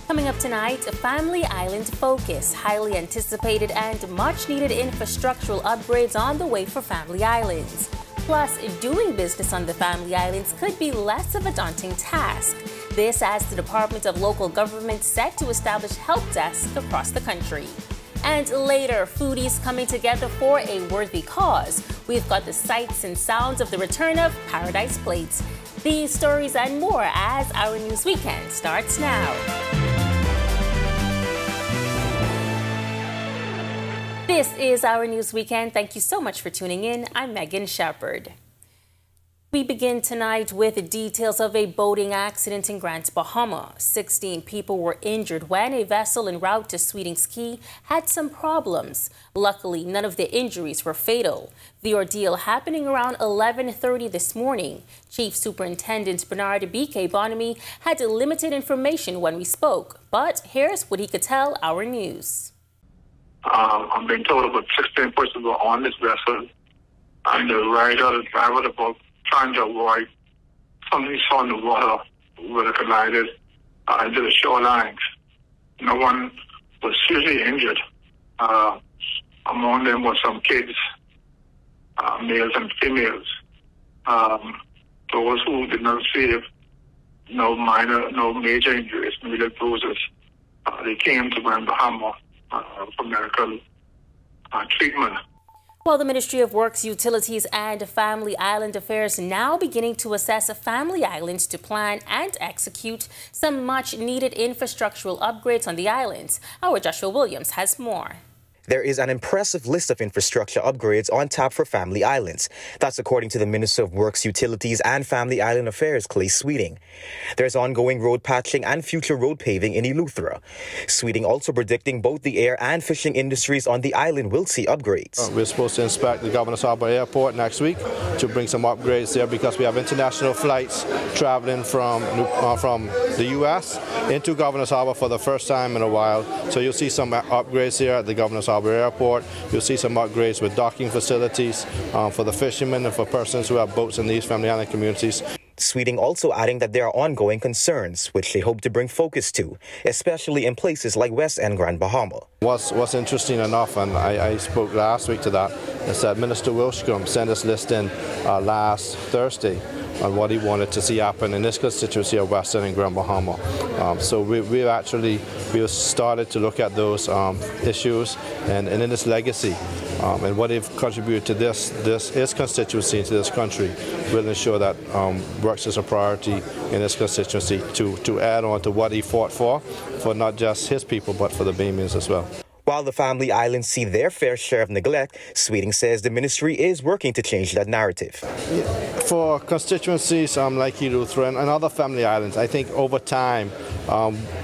Coming up tonight, Family Island Focus, highly anticipated and much-needed infrastructural upgrades on the way for Family Islands. Plus, doing business on the Family Islands could be less of a daunting task. This as the Department of Local Government set to establish help desks across the country. And later, foodies coming together for a worthy cause. We've got the sights and sounds of the return of Paradise Plates. These stories and more as Our News Weekend starts now. This is Our News Weekend. Thank you so much for tuning in. I'm Megan Shepard. We begin tonight with details of a boating accident in Grand Bahama. 16 people were injured when a vessel en route to Sweeting's Key had some problems. Luckily, none of the injuries were fatal. The ordeal happening around 11:30 this morning. Chief Superintendent Bernard B.K. Bonamy had limited information when we spoke, but here's what he could tell Our News. I'm being told about 16 persons were on this vessel, and the rider, the driver of the boat, trying to avoid something he saw in the water where it collided into the shorelines. No one was seriously injured. Among them were some kids, males and females. Those who did not receive no major injuries, no bruises, they came to Grand Bahama for medical treatment. While the Ministry of Works, Utilities and Family Island Affairs now beginning to assess Family Islands to plan and execute some much-needed infrastructural upgrades on the islands. Our Joshua Williams has more. There is an impressive list of infrastructure upgrades on tap for Family Islands. That's according to the Minister of Works, Utilities and Family Island Affairs, Clay Sweeting. There's ongoing road patching and future road paving in Eleuthera. Sweeting also predicting both the air and fishing industries on the island will see upgrades. We're supposed to inspect the Governor's Harbour Airport next week to bring some upgrades there because we have international flights traveling from the U.S. into Governor's Harbour for the first time in a while. So you'll see some upgrades here at the Governor's Harbour Airport. You'll see some upgrades with docking facilities for the fishermen and for persons who have boats in these Family Island communities. Sweeting also adding that there are ongoing concerns, which they hope to bring focus to, especially in places like West End Grand Bahama. What's interesting enough, and I spoke last week to that, is that Minister Wilshcombe sent us list in last Thursday on what he wanted to see happen in this constituency of West End and Grand Bahama. So we've started to look at those issues and in this legacy and what they've contributed to this constituency, to this country. We'll ensure that works as a priority in this constituency to add on to what he fought for not just his people but for the Bahamians as well. While the Family Islands see their fair share of neglect, Sweeting says the ministry is working to change that narrative. For constituencies like Eleuthera and other Family Islands, I think over time,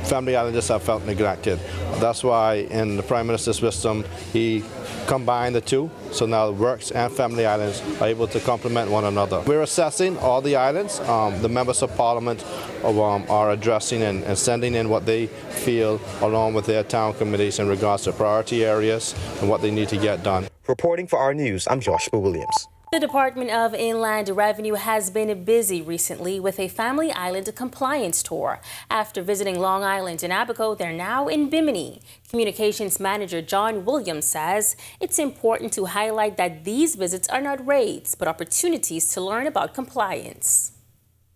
Family Islanders have felt neglected. That's why in the Prime Minister's wisdom, he combined the two, so now Works and Family Islands are able to complement one another. We're assessing all the islands. The members of Parliament are addressing and sending in what they feel along with their town committees in regards to priority areas and what they need to get done. Reporting for Our News, I'm Joshua Williams. The Department of Inland Revenue has been busy recently with a Family Island compliance tour. After visiting Long Island and Abaco, they're now in Bimini. Communications Manager John Williams says it's important to highlight that these visits are not raids, but opportunities to learn about compliance.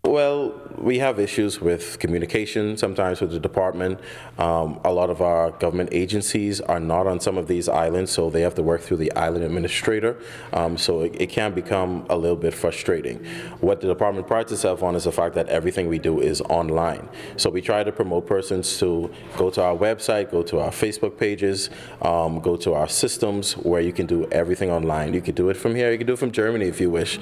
Well, we have issues with communication, sometimes with the department. A lot of our government agencies are not on some of these islands, so they have to work through the island administrator. So it can become a little bit frustrating. What the department prides itself on is the fact that everything we do is online. So we try to promote persons to go to our website, go to our Facebook pages, go to our systems where you can do everything online. You can do it from here, you can do it from Germany if you wish.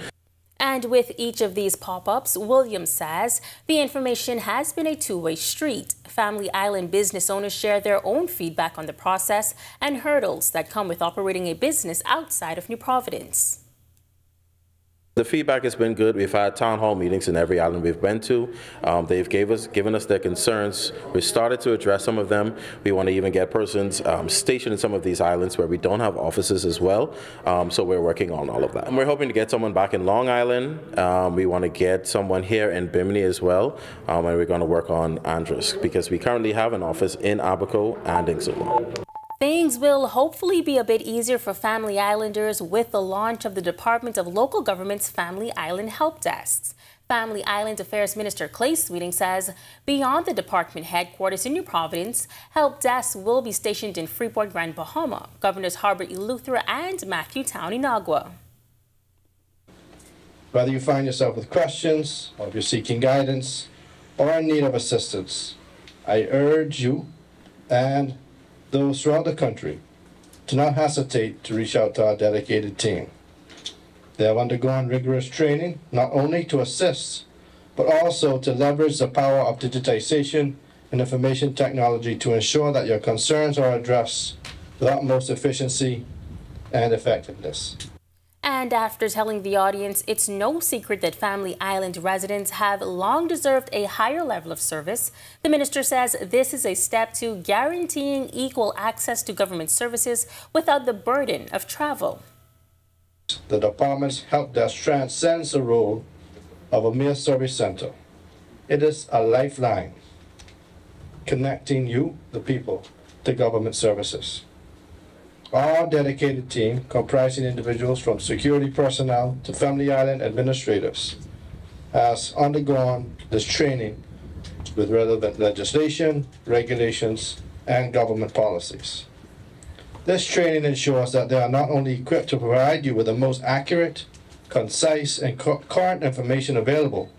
And with each of these pop-ups, Williams says the information has been a two-way street. Family Island business owners share their own feedback on the process and hurdles that come with operating a business outside of New Providence. The feedback has been good. We've had town hall meetings in every island we've been to. They've given us their concerns. We started to address some of them. We want to even get persons stationed in some of these islands where we don't have offices as well. So we're working on all of that. And we're hoping to get someone back in Long Island. We want to get someone here in Bimini as well. And we're going to work on Andros because we currently have an office in Abaco and in Samoa. Things will hopefully be a bit easier for Family Islanders with the launch of the Department of Local Government's Family Island Help Desks. Family Island Affairs Minister Clay Sweeting says beyond the department headquarters in New Providence, help desks will be stationed in Freeport, Grand Bahama, Governors Harbor, Eleuthera, and Matthew Town, Inagua. Whether you find yourself with questions, or if you're seeking guidance, or in need of assistance, I urge you and those throughout the country to not hesitate to reach out to our dedicated team. They have undergone rigorous training, not only to assist, but also to leverage the power of digitization and information technology to ensure that your concerns are addressed with utmost efficiency and effectiveness. And after telling the audience it's no secret that Family Island residents have long deserved a higher level of service, the minister says this is a step to guaranteeing equal access to government services without the burden of travel. The department's help desk transcends the role of a mere service center. It is a lifeline connecting you, the people, to government services. Our dedicated team, comprising individuals from security personnel to Family Island administrators, has undergone this training with relevant legislation, regulations, and government policies. This training ensures that they are not only equipped to provide you with the most accurate, concise, and current information available,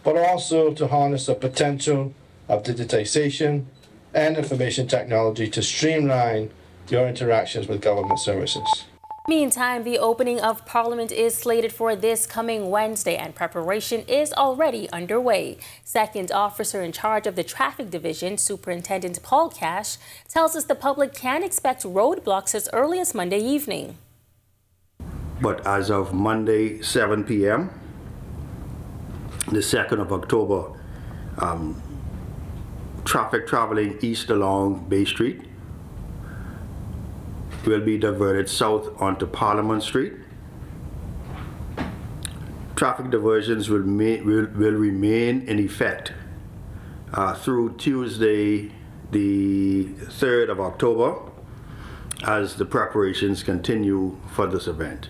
but also to harness the potential of digitization and information technology to streamline your interactions with government services. Meantime, the opening of Parliament is slated for this coming Wednesday and preparation is already underway. Second officer in charge of the Traffic Division, Superintendent Paul Cash, tells us the public can expect roadblocks as early as Monday evening. But as of Monday, 7 p.m., the 2nd of October, traffic traveling east along Bay Street will be diverted south onto Parliament Street. Traffic diversions will remain in effect through Tuesday, the 3rd of October, as the preparations continue for this event.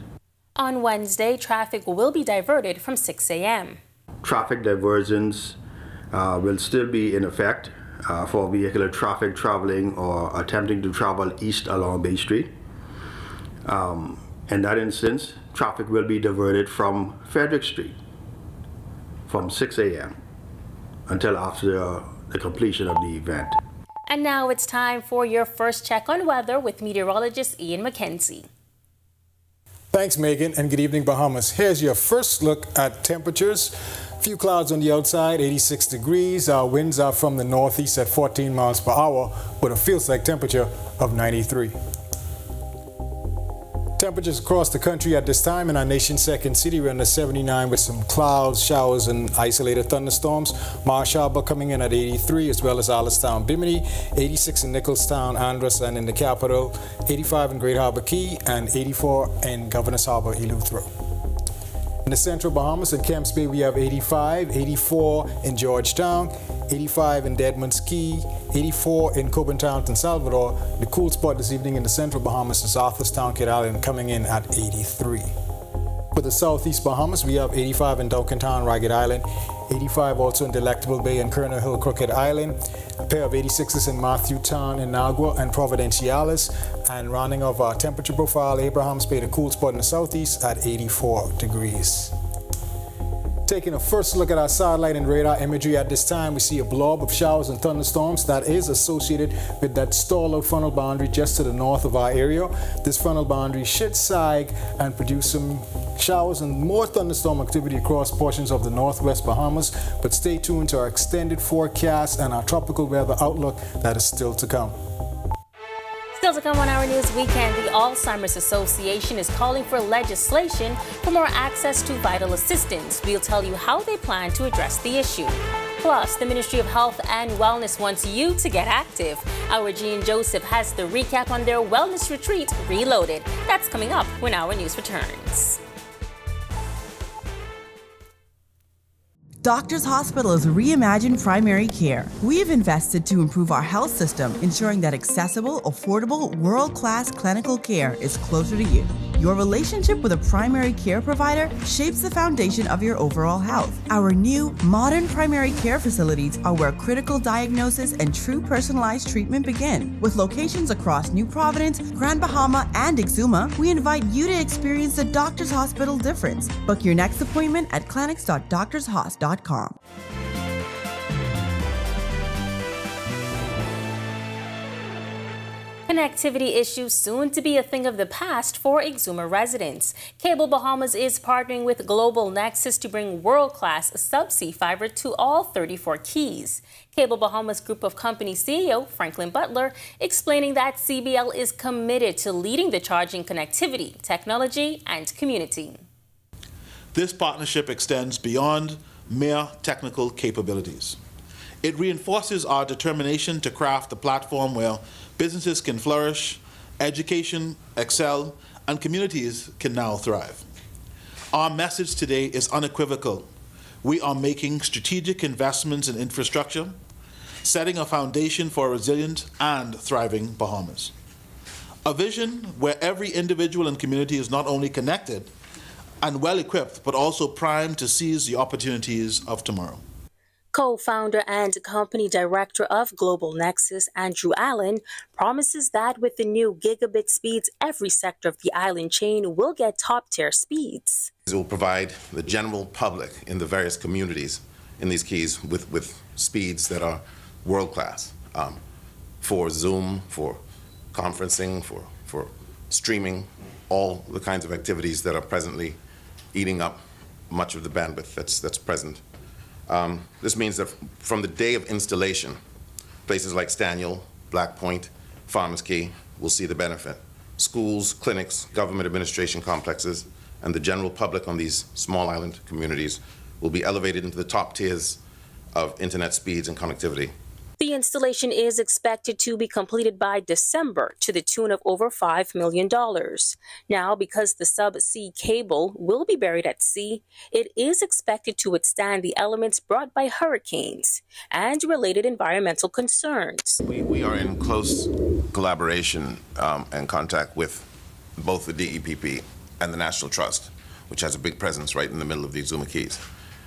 On Wednesday, traffic will be diverted from 6 a.m. Traffic diversions will still be in effect for vehicular traffic traveling or attempting to travel east along Bay Street. In that instance, traffic will be diverted from Frederick Street from 6 a.m. until after the completion of the event. And now it's time for your first check on weather with meteorologist Ian McKenzie. Thanks, Megan, and good evening, Bahamas. Here's your first look at temperatures. Few clouds on the outside, 86 degrees. Our winds are from the northeast at 14 miles per hour with a feels-like temperature of 93. Temperatures across the country at this time in our nation's second city, we're under 79 with some clouds, showers, and isolated thunderstorms. Marsh Harbor coming in at 83, as well as Allenstown, Bimini, 86 in Nicholstown, Andros, and in the capital, 85 in Great Harbor Key, and 84 in Governor's Harbor, Eleuthera. In the central Bahamas and Camps Bay, we have 85, 84 in Georgetown, 85 in Deadman's Key, 84 in Coburn Town and Salvador. The cool spot this evening in the central Bahamas is Arthurstown, Kid Island, coming in at 83. For the southeast Bahamas, we have 85 in Duncan Town, Ragged Island, 85 also in Delectable Bay and Colonel Hill, Crooked Island, a pair of 86s in Matthew Town, Inagua, and Providenciales, and rounding off our temperature profile, Abrahams Bay, the cool spot in the southeast at 84 degrees. Taking a first look at our satellite and radar imagery at this time, we see a blob of showers and thunderstorms that is associated with that stall-out frontal boundary just to the north of our area. This frontal boundary should sag and produce some showers and more thunderstorm activity across portions of the northwest Bahamas, but stay tuned to our extended forecast and our tropical weather outlook that is still to come. Still Still to come on Our News Weekend, the Alzheimer's Association is calling for legislation for more access to vital assistance. We'll tell you how they plan to address the issue. Plus, the Ministry of Health and Wellness wants you to get active. Our Jean Joseph has the recap on their wellness retreat, Reloaded. That's coming up when Our News returns. Doctors Hospital's reimagined primary care. We have invested to improve our health system, ensuring that accessible, affordable, world-class clinical care is closer to you. Your relationship with a primary care provider shapes the foundation of your overall health. Our new, modern primary care facilities are where critical diagnosis and true personalized treatment begin. With locations across New Providence, Grand Bahama, and Exuma, we invite you to experience the Doctors Hospital difference. Book your next appointment at clinics.doctorshos.com. Connectivity issues soon to be a thing of the past for Exuma residents. Cable Bahamas is partnering with Global Nexus to bring world-class subsea fiber to all 34 keys. Cable Bahamas Group of Company CEO Franklin Butler explaining that CBL is committed to leading the charge in connectivity, technology, and community. This partnership extends beyond mere technical capabilities. It reinforces our determination to craft a platform where businesses can flourish, education excel, and communities can now thrive. Our message today is unequivocal. We are making strategic investments in infrastructure, setting a foundation for a resilient and thriving Bahamas. A vision where every individual and community is not only connected and well-equipped, but also primed to seize the opportunities of tomorrow. Co-founder and company director of Global Nexus, Andrew Allen, promises that with the new gigabit speeds, every sector of the island chain will get top-tier speeds. It will provide the general public in the various communities in these keys with speeds that are world-class for Zoom, for conferencing, for streaming, all the kinds of activities that are presently eating up much of the bandwidth that's present. This means that from the day of installation, places like Staniel, Black Point, Farmers Key will see the benefit. Schools, clinics, government administration complexes, and the general public on these small island communities will be elevated into the top tiers of internet speeds and connectivity. The installation is expected to be completed by December to the tune of over $5 million. Now, because the subsea cable will be buried at sea, it is expected to withstand the elements brought by hurricanes and related environmental concerns. We are in close collaboration and contact with both the DEPP and the National Trust, which has a big presence right in the middle of the Exuma Keys.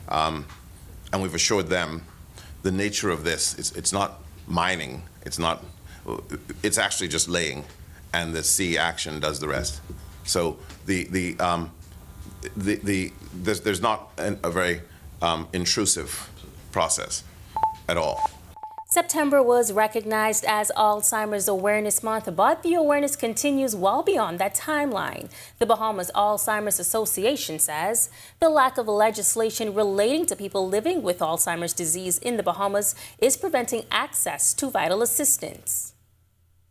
And we've assured them the nature of this, it's not mining, it's actually just laying, and the sea action does the rest. So there's not a very intrusive process at all. September was recognized as Alzheimer's Awareness Month, but the awareness continues well beyond that timeline. The Bahamas Alzheimer's Association says the lack of legislation relating to people living with Alzheimer's disease in the Bahamas is preventing access to vital assistance.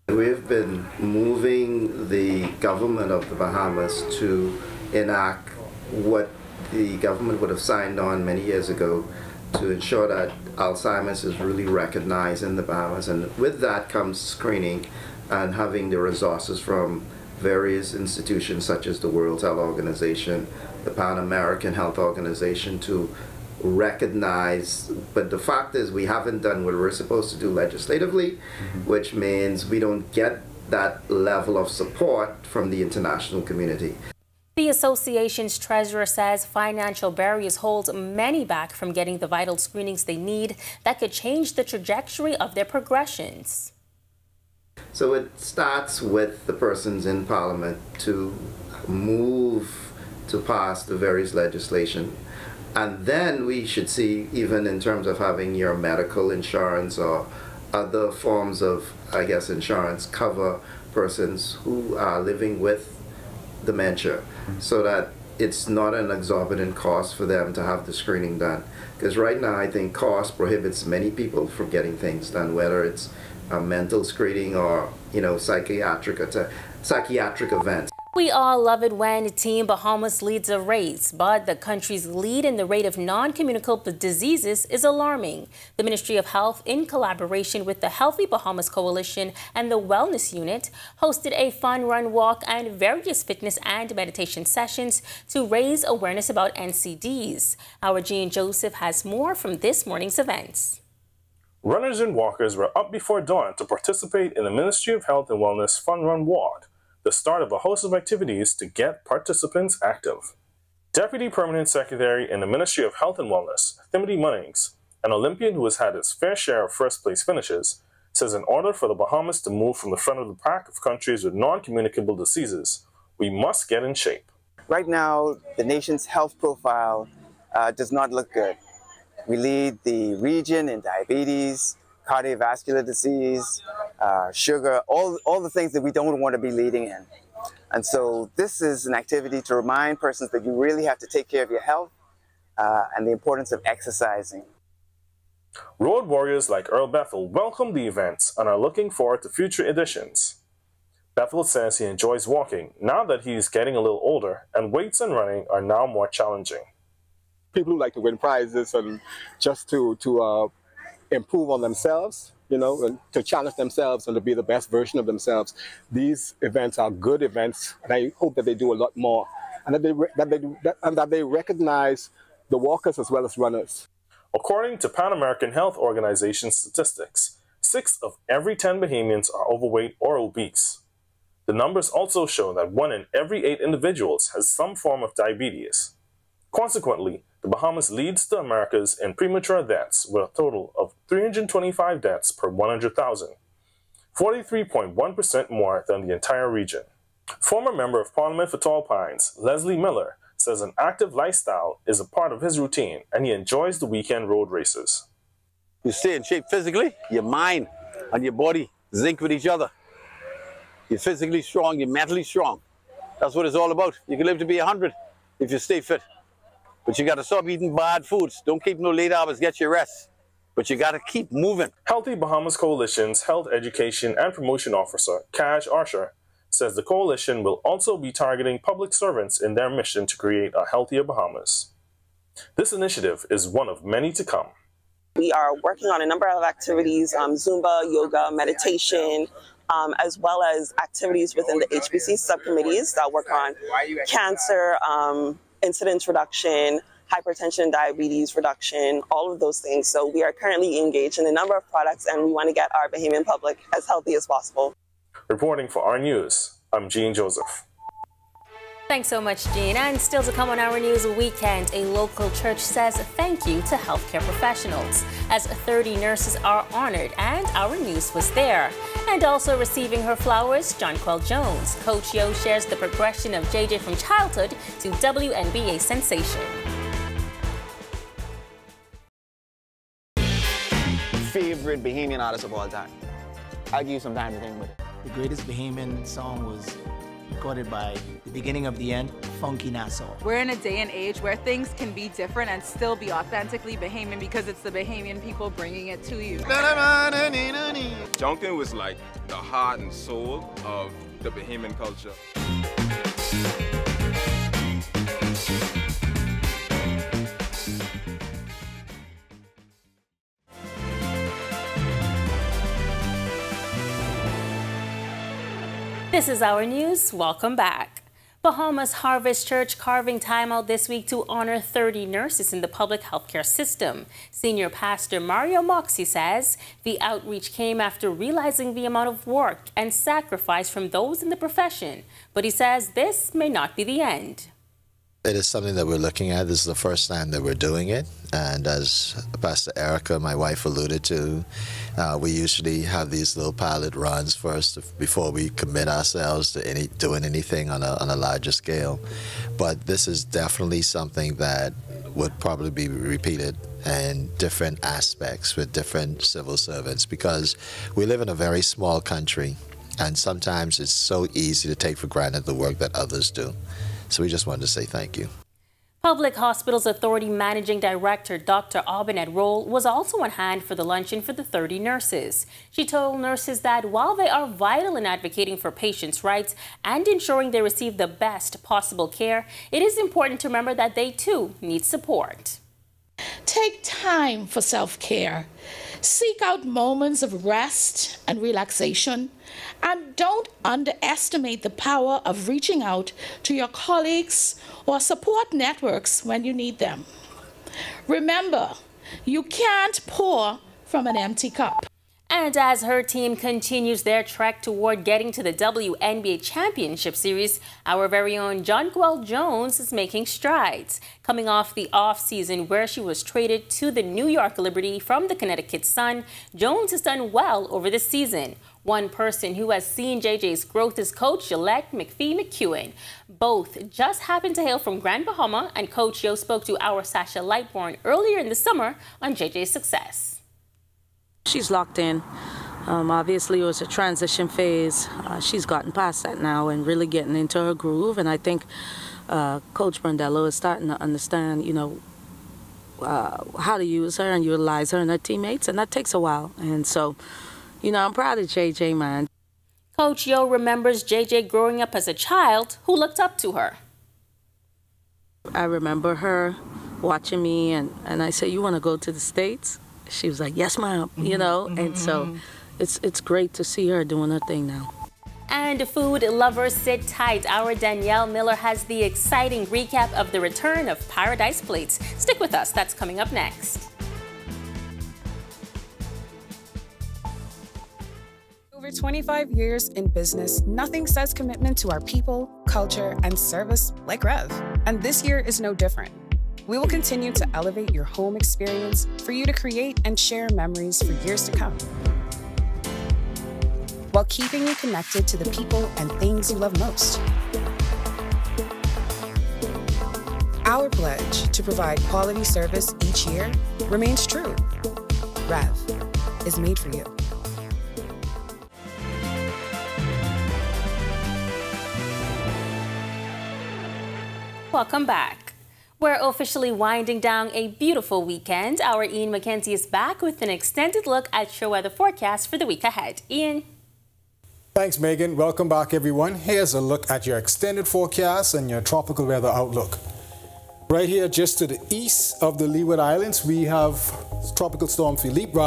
We've been moving the government of the Bahamas to enact what the government would have signed on many years ago to ensure that Alzheimer's is really recognized in the Bahamas, and with that comes screening and having the resources from various institutions such as the World Health Organization, the Pan American Health Organization to recognize. But the fact is we haven't done what we're supposed to do legislatively, which means we don't get that level of support from the international community. The association's treasurer says financial barriers hold many back from getting the vital screenings they need that could change the trajectory of their progressions. So it starts with the persons in Parliament to move to pass the various legislation. And then we should see, even in terms of having your medical insurance or other forms of, I guess, insurance cover persons who are living with dementia, so that it's not an exorbitant cost for them to have the screening done. Because right now, I think cost prohibits many people from getting things done, whether it's a mental screening or, psychiatric events. We all love it when Team Bahamas leads a race, but the country's lead in the rate of non-communicable diseases is alarming. The Ministry of Health, in collaboration with the Healthy Bahamas Coalition and the Wellness Unit, hosted a fun run walk and various fitness and meditation sessions to raise awareness about NCDs. Our Jean Joseph has more from this morning's events. Runners and walkers were up before dawn to participate in the Ministry of Health and Wellness Fun Run Walk, the start of a host of activities to get participants active. Deputy Permanent Secretary in the Ministry of Health and Wellness, Timothy Munnings, an Olympian who has had his fair share of first-place finishes, says in order for the Bahamas to move from the front of the pack of countries with non-communicable diseases, we must get in shape. Right now, the nation's health profile does not look good. We lead the region in diabetes, cardiovascular disease, sugar, all the things that we don't want to be leading in. And so this is an activity to remind persons that you really have to take care of your health and the importance of exercising. Road warriors like Earl Bethel welcome the events and are looking forward to future editions. Bethel says he enjoys walking now that he's getting a little older and weights and running are now more challenging. People who like to win prizes and just to improve on themselves, and to challenge themselves and to be the best version of themselves. These events are good events, and I hope that they do a lot more, and that they recognize the walkers as well as runners. According to Pan American Health Organization statistics, 6 of every 10 Bahamians are overweight or obese. The numbers also show that 1 in every 8 individuals has some form of diabetes. Consequently, the Bahamas leads the Americas in premature deaths with a total of 325 deaths per 100,000, 43.1% more than the entire region. Former Member of Parliament for Tall Pines, Leslie Miller, says an active lifestyle is a part of his routine and he enjoys the weekend road races. You stay in shape physically, your mind and your body zinc with each other. You're physically strong, you're mentally strong. That's what it's all about. You can live to be 100 if you stay fit. But you got to stop eating bad foods. Don't keep no late hours, get your rest. But you got to keep moving. Healthy Bahamas Coalition's Health Education and Promotion Officer, Kaj Archer, says the coalition will also be targeting public servants in their mission to create a healthier Bahamas. This initiative is one of many to come. We are working on a number of activities, Zumba, yoga, meditation, as well as activities within the HBC subcommittees that work on cancer, incidence reduction, hypertension, diabetes reduction, all of those things. So we are currently engaged in a number of products and we want to get our Bahamian public as healthy as possible. Reporting for Our News, I'm Jean Joseph. Thanks so much, Jean. And still to come on Our News Weekend, a local church says thank you to healthcare professionals as 30 nurses are honored, and Our News was there. And also receiving her flowers, Jonquel Jones. Coach Yo shares the progression of JJ from childhood to WNBA sensation. Favorite Bahamian artist of all time? I'll give you some time to think with it. The greatest Bahamian song was recorded by the beginning of the end, Funky Nassau. We're in a day and age where things can be different and still be authentically Bahamian because it's the Bahamian people bringing it to you. Jonquel was like the heart and soul of the Bahamian culture. This is Our News. Welcome back. Bahamas Harvest Church carving time out this week to honor 30 nurses in the public healthcare system. Senior Pastor Mario Moxie says the outreach came after realizing the amount of work and sacrifice from those in the profession. But he says this may not be the end. It is something that we're looking at. This is the first time that we're doing it. And as Pastor Erica, my wife, alluded to, we usually have these little pilot runs first before we commit ourselves to doing anything on a larger scale. But this is definitely something that would probably be repeated in different aspects with different civil servants, because we live in a very small country, and sometimes it's so easy to take for granted the work that others do. So we just wanted to say thank you. Public Hospitals Authority Managing Director Dr. Aubinette Roll was also on hand for the luncheon for the 30 nurses. She told nurses that while they are vital in advocating for patients' rights and ensuring they receive the best possible care, it is important to remember that they too need support. Take time for self-care. Seek out moments of rest and relaxation, and don't underestimate the power of reaching out to your colleagues or support networks when you need them. Remember, you can't pour from an empty cup. And as her team continues their trek toward getting to the WNBA Championship Series, our very own Jonquel Jones is making strides. Coming off the off-season where she was traded to the New York Liberty from the Connecticut Sun, Jones has done well over the season. One person who has seen JJ's growth is Coach Gillette McPhee-McEwen. Both just happen to hail from Grand Bahama, and Coach Yo spoke to our Sasha Lightborn earlier in the summer on JJ's success. She's locked in. Obviously, it was a transition phase. She's gotten past that now and really getting into her groove. And I think Coach Brandello is starting to understand, you know, how to use her and utilize her and her teammates. And that takes a while. And so, you know, I'm proud of JJ, man. Coach Yo remembers JJ growing up as a child who looked up to her. I remember her watching me, and I said, "You want to go to the States?" She was like, "Yes, ma'am," you know, and so it's great to see her doing her thing now. And food lovers, sit tight. Our Danielle Miller has the exciting recap of the return of Paradise Plates. Stick with us, that's coming up next. Over 25 years in business, nothing says commitment to our people, culture, and service like Rev. And this year is no different. We will continue to elevate your home experience for you to create and share memories for years to come, while keeping you connected to the people and things you love most. Our pledge to provide quality service each year remains true. Rev is made for you. Welcome back. We're officially winding down a beautiful weekend. Our Ian McKenzie is back with an extended look at your weather forecast for the week ahead. Ian. Thanks, Megan. Welcome back, everyone. Here's a look at your extended forecast and your tropical weather outlook. Right here, just to the east of the Leeward Islands, we have Tropical Storm Philippe,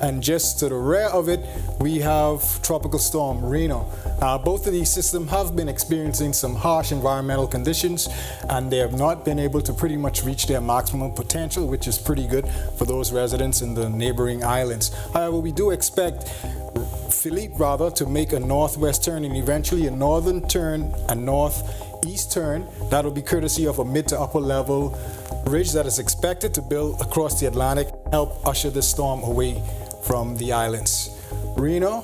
and just to the rear of it, we have Tropical Storm Reno. Both of these systems have been experiencing some harsh environmental conditions, and they have not been able to pretty much reach their maximum potential, which is pretty good for those residents in the neighboring islands. However, we do expect Philippe, to make a northwest turn and eventually a northern turn and northeast turn. That'll be courtesy of a mid to upper level ridge that is expected to build across the Atlantic, help usher this storm away from the islands. Reno,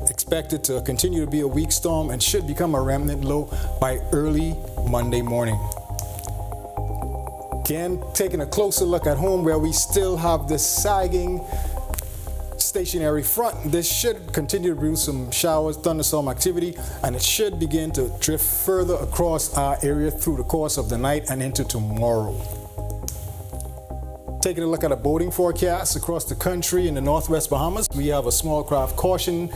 expected to continue to be a weak storm and should become a remnant low by early Monday morning. Again, taking a closer look at home where we still have this sagging stationary front. This should continue to produce some showers, thunderstorm activity, and it should begin to drift further across our area through the course of the night and into tomorrow. Taking a look at a boating forecast across the country in the northwest Bahamas, we have a small craft caution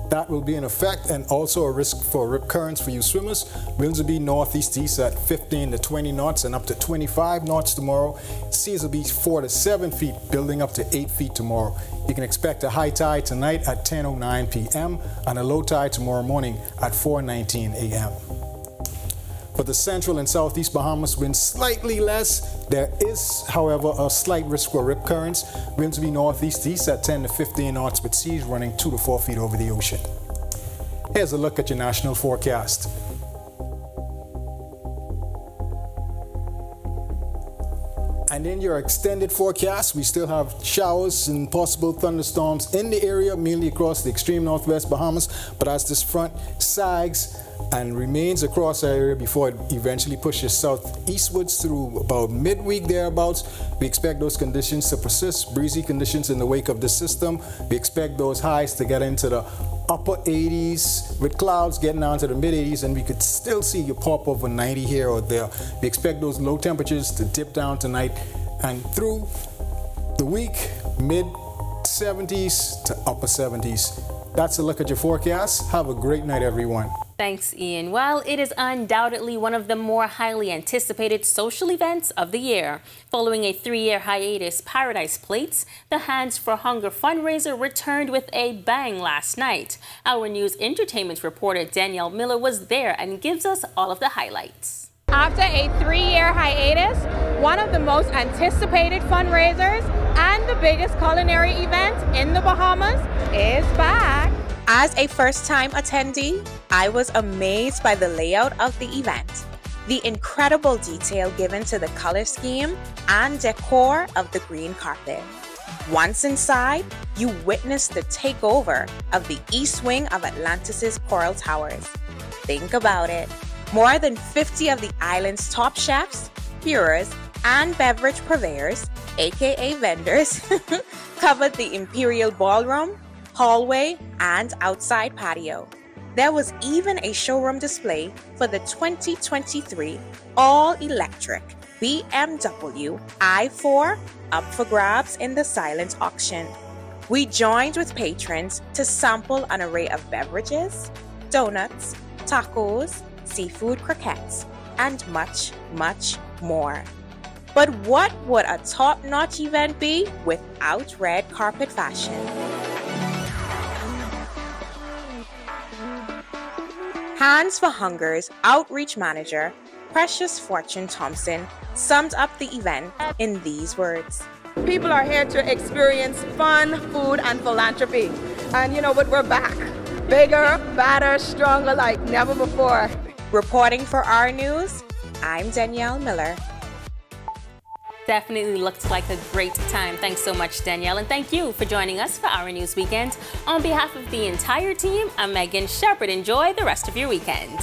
that will be in effect, and also a risk for rip currents for you swimmers. Winds will be northeast-east at 15 to 20 knots and up to 25 knots tomorrow. Seas will be 4 to 7 feet, building up to 8 feet tomorrow. You can expect a high tide tonight at 10:09 p.m. and a low tide tomorrow morning at 4:19 a.m. For the central and southeast Bahamas, winds slightly less. There is, however, a slight risk for rip currents. Winds will be northeast-east at 10 to 15 knots with seas running 2 to 4 feet over the ocean. Here's a look at your national forecast. And in your extended forecast, we still have showers and possible thunderstorms in the area, mainly across the extreme northwest Bahamas. But as this front sags and remains across our area before it eventually pushes southeastwards through about midweek thereabouts, we expect those conditions to persist, breezy conditions in the wake of the system. We expect those highs to get into the upper 80s with clouds getting down to the mid 80s, and we could still see you pop over 90 here or there. We expect those low temperatures to dip down tonight and through the week, mid 70s to upper 70s. That's a look at your forecast. Have a great night, everyone. Thanks, Ian. Well, it is undoubtedly one of the more highly anticipated social events of the year. Following a 3-year hiatus, Paradise Plates, the Hands for Hunger fundraiser, returned with a bang last night. Our News Entertainment reporter Danielle Miller was there and gives us all of the highlights. After a 3-year hiatus, one of the most anticipated fundraisers and the biggest culinary event in the Bahamas is back. As a first-time attendee, I was amazed by the layout of the event, the incredible detail given to the color scheme and decor of the green carpet. Once inside, you witness the takeover of the east wing of Atlantis' Coral Towers. Think about it. More than 50 of the island's top chefs, brewers, and beverage purveyors, aka vendors, covered the Imperial Ballroom, hallway, and outside patio. There was even a showroom display for the 2023 all-electric BMW i4 up for grabs in the silent auction. We joined with patrons to sample an array of beverages, donuts, tacos, seafood croquettes, and much, much more. But what would a top-notch event be without red carpet fashion? Hands for Hunger's outreach manager, Precious Fortune Thompson, summed up the event in these words. People are here to experience fun, food, and philanthropy. And you know what, we're back. Bigger, badder, stronger like never before. Reporting for Our News, I'm Danielle Miller. Definitely looked like a great time. Thanks so much, Danielle, and thank you for joining us for Our News Weekend. On behalf of the entire team, I'm Megan Shepherd. Enjoy the rest of your weekend.